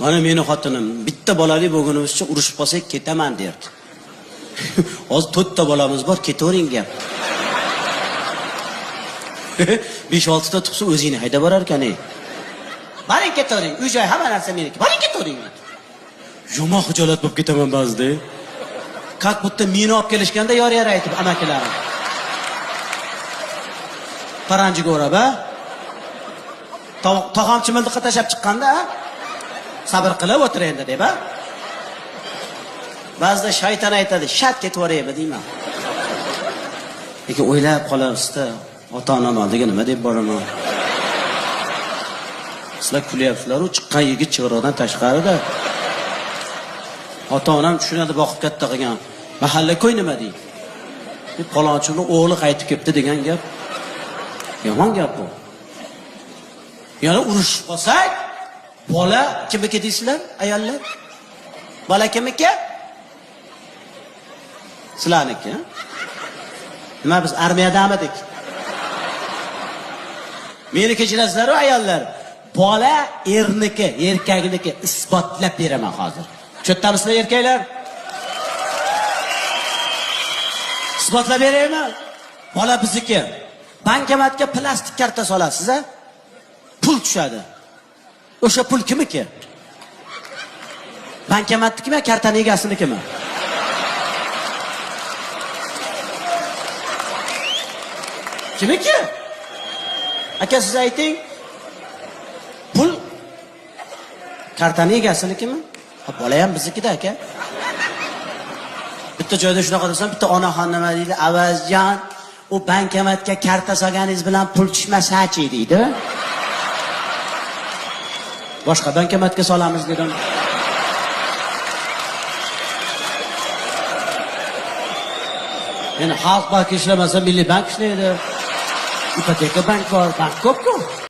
Mana meni xotinim bitta bolali bo'lganimizcha urushib qolsak ketaman derdi. Hozir 4 ta bolamiz bor, ketavering gap. 5-6 ta tug'sa o'zingni haydab borar ekan-ey. Boring ketavering, uy-joy hamma narsa meniki. Boring ketavering. Yomon xijolat bo'lib ketaman ba'zida. Как будто meni olib kelishganda yor-yar aytib amakilarim. Paranjiga o'rab, ha? Tog'am chimildiqqa tashab chiqqanda, sabr qilib o'tir endi deb, ha? Ba'zida shayton aytadi, "Shat ketib o'raymi" deyman. Lekin o'ylab qolarsiz-da, ota-onam oldiga nima deb boraman? Sizlar kulyapsizlar-ku, chiqqan yigit chig'roqdan tashqarida. Ota-onam tushunadi, boqib katta qilgan. Mahalla ko'y nima deydi? Deb palonchini o'g'li qaytib kelibdi degan gap. Yomon gap bu. Yana urushib qolsak, bola kimniki deysizlar, ayollar? Bola kimniki? Sizlarniki. Nima biz armiyadamidik? Meni kechilasizlar-ku ayollar. Bola erniki, erkakniki isbotlab beraman hozir. Cho'ttamizlar erkaklar? Isbotlab beraymi? Bola bizniki. Bankomatga plastik karta solasiz, ha? Pul tushadi. O'sha pul kimniki? Bankomatnikimi, kartaning egasinikimi? Kimniki? Aka siz ayting. Pul kartaning egasinikimi? Bola ham biznikida aka. Bitta joyda shunaqa desam, bitta onaxon nima deydi? Avazjon, u bankomatga karta solganingiz bilan pul tushmasa-chi deydi. Boshqa bankomatga solamiz dedim. Endi xalq banki ishlamasa, milliy bank ishlaydi. Ipoteka bank bor, bank ko'p-ku.